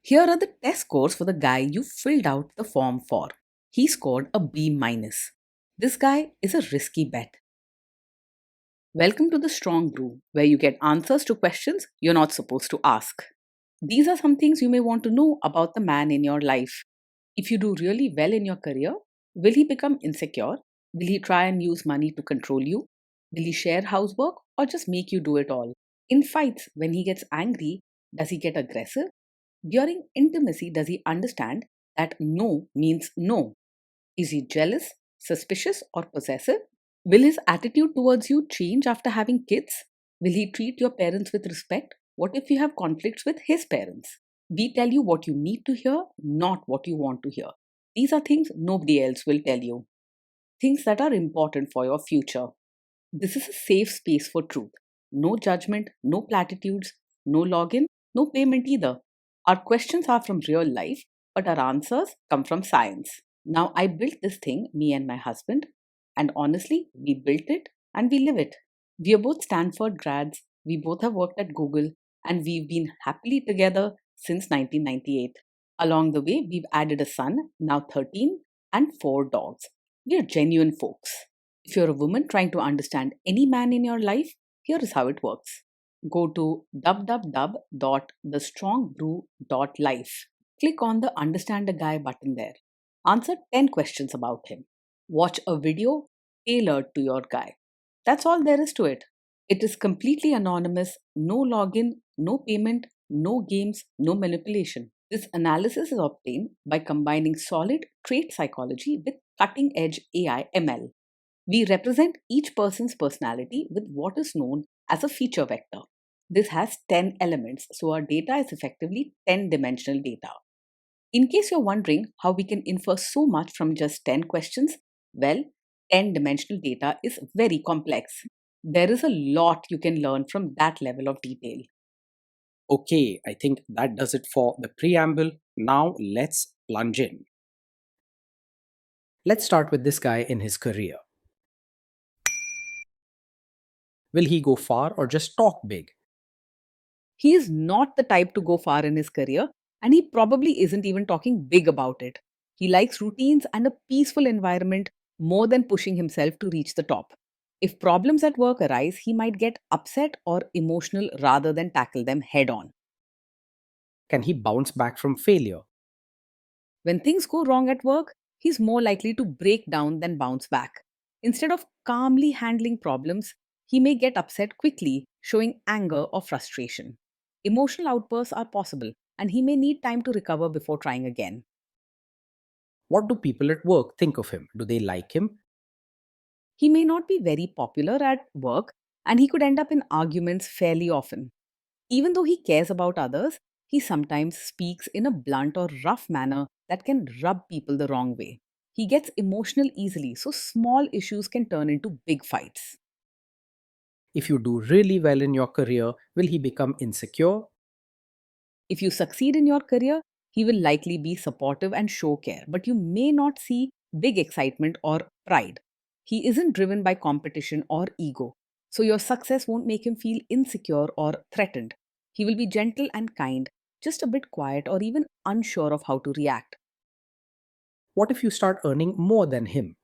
Here are the test scores for the guy you filled out the form for. He scored a B minus. This guy is a risky bet. Welcome to the Strong Brew, where you get answers to questions you're not supposed to ask. These are some things you may want to know about the man in your life. If you do really well in your career, will he become insecure? Will he try and use money to control you? Will he share housework or just make you do it all? In fights, when he gets angry, does he get aggressive? During intimacy, does he understand that no means no? Is he jealous, suspicious, or possessive? Will his attitude towards you change after having kids? Will he treat your parents with respect? What if you have conflicts with his parents? We tell you what you need to hear, not what you want to hear. These are things nobody else will tell you. Things that are important for your future. This is a safe space for truth. No judgment, no platitudes, no login, no payment either. Our questions are from real life, but our answers come from science. Now, I built this thing, me and my husband, and honestly, we built it and we live it. We are both Stanford grads, we both have worked at Google, and we've been happily together since 1998. Along the way, we've added a son, now 13, and 4 dogs. We are genuine folks. If you're a woman trying to understand any man in your life, here is how it works. Go to www.thestrongbrew.life. Click on the Understand a Guy button there. Answer 10 questions about him. Watch a video tailored to your guy. That's all there is to it. It is completely anonymous, no login, no payment, no games, no manipulation. This analysis is obtained by combining solid trait psychology with cutting edge AI ML. We represent each person's personality with what is known as a feature vector. This has 10 elements, so our data is effectively 10-dimensional data. In case you're wondering how we can infer so much from just 10 questions, well, 10-dimensional data is very complex. There is a lot you can learn from that level of detail. Okay, I think that does it for the preamble. Now let's plunge in. Let's start with this guy in his career. Will he go far or just talk big? He is not the type to go far in his career, and he probably isn't even talking big about it. He likes routines and a peaceful environment more than pushing himself to reach the top. If problems at work arise, he might get upset or emotional rather than tackle them head on. Can he bounce back from failure? When things go wrong at work, he's more likely to break down than bounce back. Instead of calmly handling problems, he may get upset quickly, showing anger or frustration. Emotional outbursts are possible, and he may need time to recover before trying again. What do people at work think of him? Do they like him? He may not be very popular at work, and he could end up in arguments fairly often. Even though he cares about others, he sometimes speaks in a blunt or rough manner that can rub people the wrong way. He gets emotional easily, so small issues can turn into big fights. If you do really well in your career, will he become insecure? If you succeed in your career, he will likely be supportive and show care, but you may not see big excitement or pride. He isn't driven by competition or ego, so your success won't make him feel insecure or threatened. He will be gentle and kind, just a bit quiet or even unsure of how to react. What if you start earning more than him?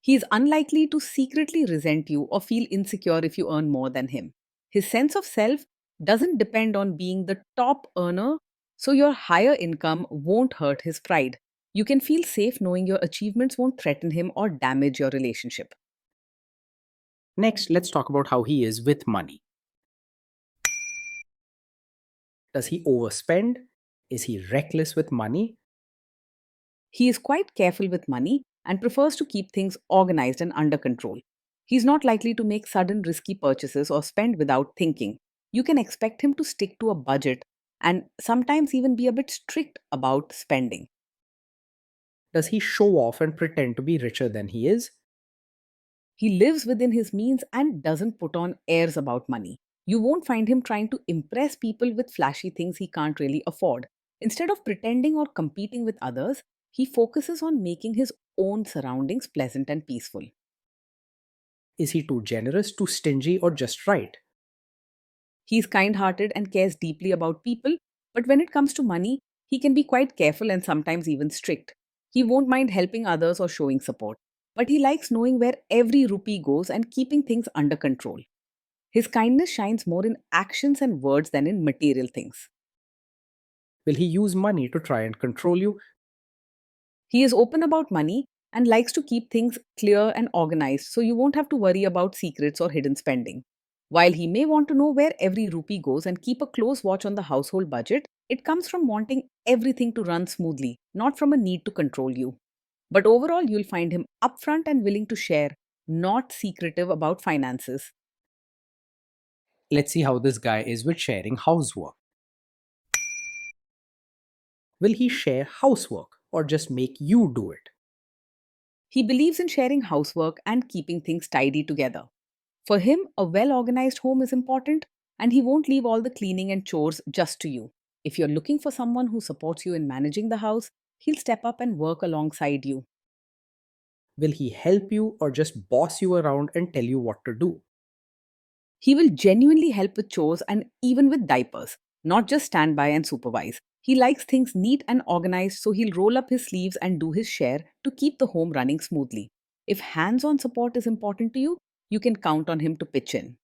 He is unlikely to secretly resent you or feel insecure if you earn more than him. His sense of self doesn't depend on being the top earner, so your higher income won't hurt his pride. You can feel safe knowing your achievements won't threaten him or damage your relationship. Next, let's talk about how he is with money. Does he overspend? Is he reckless with money? He is quite careful with money and prefers to keep things organized and under control. He's not likely to make sudden risky purchases or spend without thinking. You can expect him to stick to a budget and sometimes even be a bit strict about spending. Does he show off and pretend to be richer than he is? He lives within his means and doesn't put on airs about money. You won't find him trying to impress people with flashy things he can't really afford. Instead of pretending or competing with others, he focuses on making his own surroundings pleasant and peaceful. Is he too generous, too stingy, or just right? He's kind hearted and cares deeply about people, But when it comes to money, he can be quite careful and sometimes even strict. He won't mind helping others or showing support, but he likes knowing where every rupee goes and keeping things under control. His kindness shines more in actions and words than in material things. Will he use money to try and control you? He is open about money and likes to keep things clear and organized so you won't have to worry about secrets or hidden spending. While he may want to know where every rupee goes and keep a close watch on the household budget, it comes from wanting everything to run smoothly, not from a need to control you. But overall, you'll find him upfront and willing to share, not secretive about finances. Let's see how this guy is with sharing housework. Will he share housework or just make you do it? He believes in sharing housework and keeping things tidy together. For him, a well organized home is important, and he won't leave all the cleaning and chores just to you. If you're looking for someone who supports you in managing the house, he'll step up and work alongside you. Will he help you or just boss you around and tell you what to do? He will genuinely help with chores and even with diapers, not just stand by and supervise. He likes things neat and organized, so he'll roll up his sleeves and do his share to keep the home running smoothly. If hands on support is important to you, you can count on him to pitch in.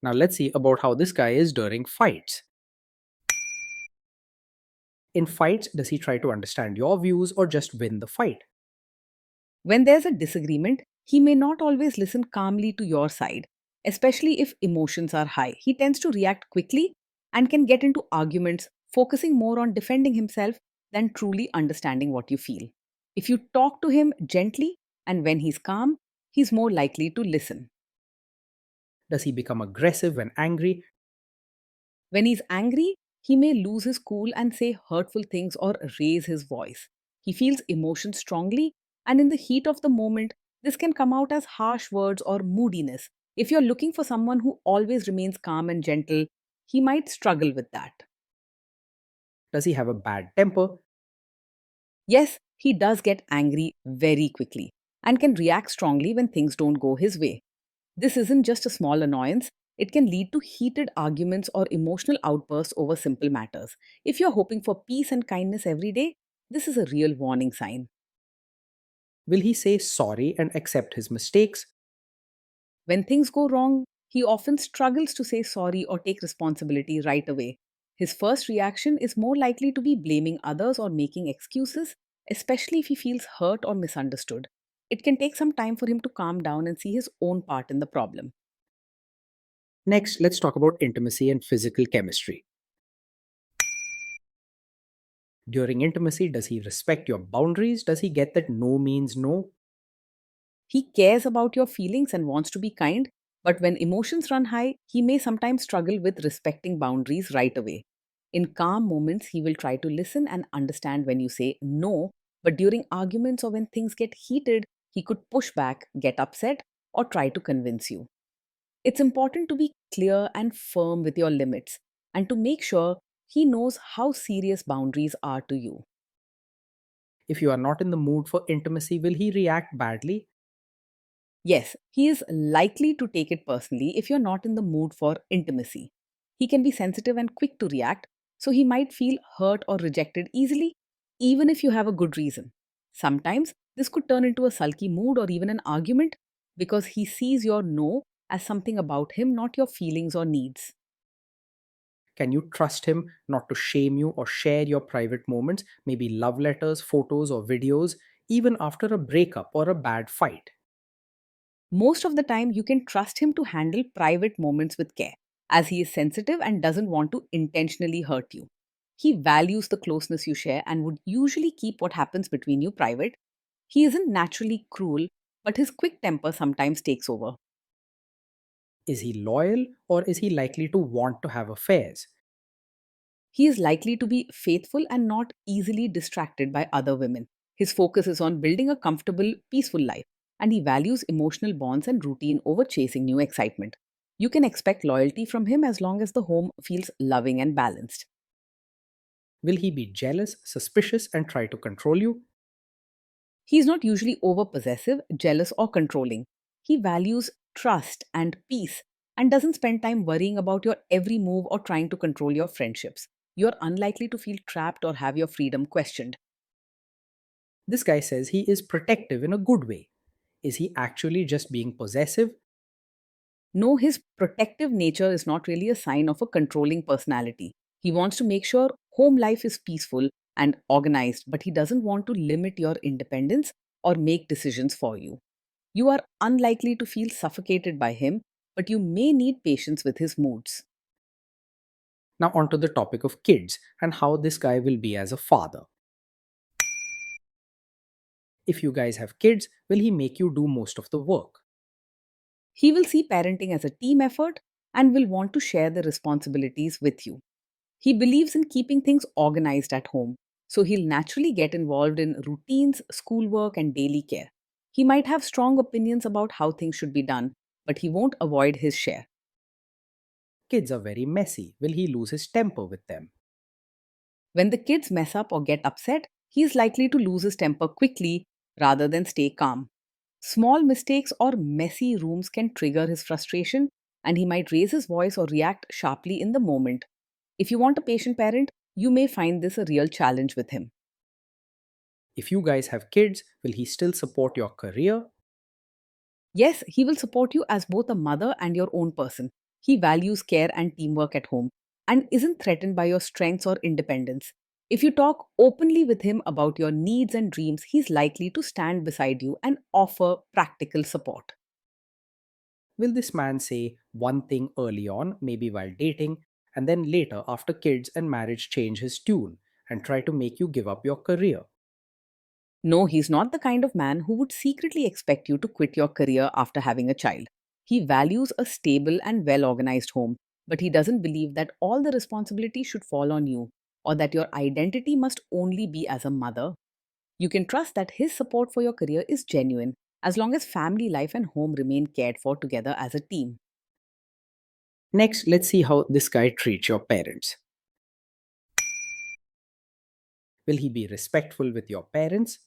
Now let's see about how this guy is during fights. In fights, does he try to understand your views or just win the fight? When there's a disagreement, he may not always listen calmly to your side, especially if emotions are high. He tends to react quickly and can get into arguments, focusing more on defending himself than truly understanding what you feel. If you talk to him gently and when he's calm, he's more likely to listen. Does he become aggressive when angry? When he's angry, he may lose his cool and say hurtful things or raise his voice. He feels emotion strongly, and in the heat of the moment, this can come out as harsh words or moodiness. If you're looking for someone who always remains calm and gentle, he might struggle with that. Does he have a bad temper? Yes, he does get angry very quickly and can react strongly when things don't go his way. This isn't just a small annoyance, it can lead to heated arguments or emotional outbursts over simple matters. If you're hoping for peace and kindness every day, this is a real warning sign. Will he say sorry and accept his mistakes? When things go wrong, he often struggles to say sorry or take responsibility right away. His first reaction is more likely to be blaming others or making excuses, especially if he feels hurt or misunderstood. It can take some time for him to calm down and see his own part in the problem. Next, let's talk about intimacy and physical chemistry. During intimacy, does he respect your boundaries? Does he get that no means no? He cares about your feelings and wants to be kind, but when emotions run high, he may sometimes struggle with respecting boundaries right away. In calm moments, he will try to listen and understand when you say no, but during arguments or when things get heated, he could push back, get upset, or try to convince you. It's important to be clear and firm with your limits and to make sure he knows how serious boundaries are to you. If you are not in the mood for intimacy, will he react badly? Yes, he is likely to take it personally if you're not in the mood for intimacy. He can be sensitive and quick to react, so he might feel hurt or rejected easily, even if you have a good reason. Sometimes this could turn into a sulky mood or even an argument because he sees your no as something about him, not your feelings or needs. Can you trust him not to shame you or share your private moments, maybe love letters, photos, or videos, even after a breakup or a bad fight? Most of the time, you can trust him to handle private moments with care, as he is sensitive and doesn't want to intentionally hurt you. He values the closeness you share and would usually keep what happens between you private. He isn't naturally cruel, but his quick temper sometimes takes over. Is he loyal or is he likely to want to have affairs? He is likely to be faithful and not easily distracted by other women. His focus is on building a comfortable, peaceful life, and he values emotional bonds and routine over chasing new excitement. You can expect loyalty from him as long as the home feels loving and balanced. Will he be jealous, suspicious, and try to control you? He is not usually over possessive, jealous, or controlling. He values trust and peace and doesn't spend time worrying about your every move or trying to control your friendships. You're unlikely to feel trapped or have your freedom questioned. This guy says he is protective in a good way. Is he actually just being possessive? No, his protective nature is not really a sign of a controlling personality. He wants to make sure home life is peaceful and organized, but he doesn't want to limit your independence or make decisions for you. You are unlikely to feel suffocated by him, but you may need patience with his moods. Now, onto the topic of kids and how this guy will be as a father. If you guys have kids, will he make you do most of the work? He will see parenting as a team effort and will want to share the responsibilities with you. He believes in keeping things organized at home, so he'll naturally get involved in routines, schoolwork, and daily care. He might have strong opinions about how things should be done, but he won't avoid his share. Kids are very messy. Will he lose his temper with them? When the kids mess up or get upset, he is likely to lose his temper quickly rather than stay calm. Small mistakes or messy rooms can trigger his frustration, and he might raise his voice or react sharply in the moment. If you want a patient parent, you may find this a real challenge with him. If you guys have kids, will he still support your career? Yes, he will support you as both a mother and your own person. He values care and teamwork at home and isn't threatened by your strengths or independence. If you talk openly with him about your needs and dreams, he's likely to stand beside you and offer practical support. Will this man say one thing early on, maybe while dating, and then later, after kids and marriage, change his tune and try to make you give up your career? No, he's not the kind of man who would secretly expect you to quit your career after having a child. He values a stable and well organized home, but he doesn't believe that all the responsibility should fall on you or that your identity must only be as a mother. You can trust that his support for your career is genuine as long as family life and home remain cared for together as a team. Next, let's see how this guy treats your parents. Will he be respectful with your parents?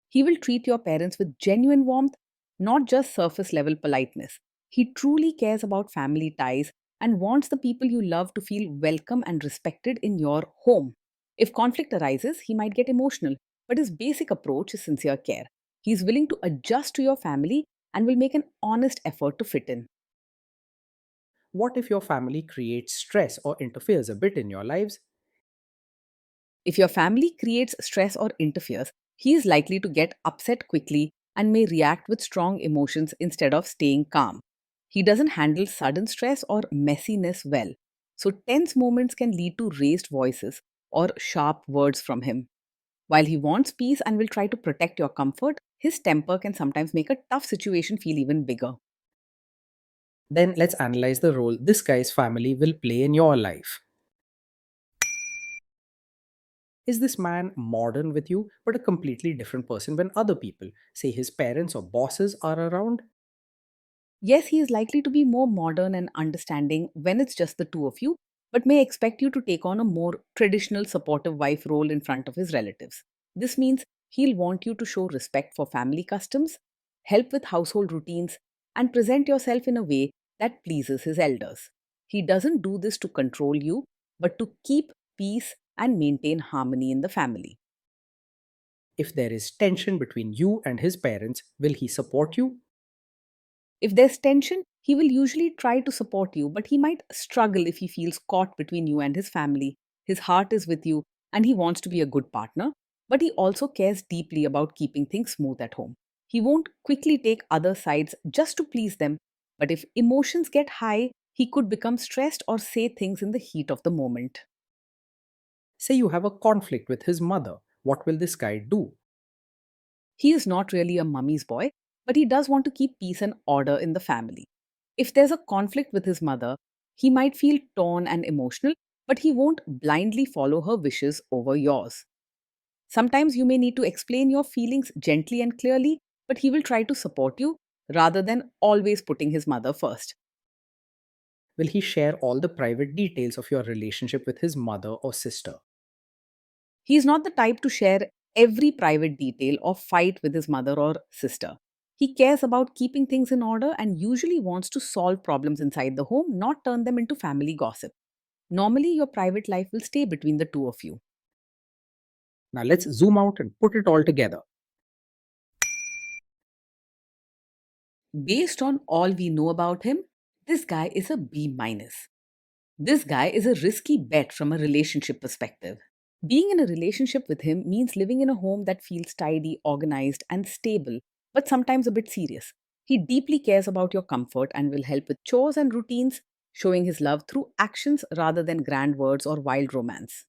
He will treat your parents with genuine warmth, not just surface level politeness. He truly cares about family ties and wants the people you love to feel welcome and respected in your home. If conflict arises, he might get emotional, but his basic approach is sincere care. He is willing to adjust to your family and will make an honest effort to fit in. What if your family creates stress or interferes a bit in your lives? If your family creates stress or interferes, he is likely to get upset quickly and may react with strong emotions instead of staying calm. He doesn't handle sudden stress or messiness well, so tense moments can lead to raised voices or sharp words from him. While he wants peace and will try to protect your comfort, his temper can sometimes make a tough situation feel even bigger. Then let's analyze the role this guy's family will play in your life. Is this man modern with you, but a completely different person when other people, say his parents or bosses, are around? Yes, he is likely to be more modern and understanding when it's just the two of you, but may expect you to take on a more traditional supportive wife role in front of his relatives. This means he'll want you to show respect for family customs, help with household routines, and present yourself in a way that pleases his elders. He doesn't do this to control you, but to keep peace and maintain harmony in the family. If there is tension between you and his parents, will he support you? If there's tension, he will usually try to support you, but he might struggle if he feels caught between you and his family. His heart is with you and he wants to be a good partner, but he also cares deeply about keeping things smooth at home. He won't quickly take other sides just to please them, but if emotions get high, he could become stressed or say things in the heat of the moment. Say you have a conflict with his mother. What will this guy do? He is not really a mummy's boy, but he does want to keep peace and order in the family. If there's a conflict with his mother, he might feel torn and emotional, but he won't blindly follow her wishes over yours. Sometimes you may need to explain your feelings gently and clearly, but he will try to support you rather than always putting his mother first. Will he share all the private details of your relationship with his mother or sister? He is not the type to share every private detail or fight with his mother or sister. He cares about keeping things in order and usually wants to solve problems inside the home, not turn them into family gossip. Normally, your private life will stay between the two of you. Now let's zoom out and put it all together. Based on all we know about him, this guy is a B minus. This guy is a risky bet from a relationship perspective. Being in a relationship with him means living in a home that feels tidy, organized, and stable, but sometimes a bit serious. He deeply cares about your comfort and will help with chores and routines, showing his love through actions rather than grand words or wild romance.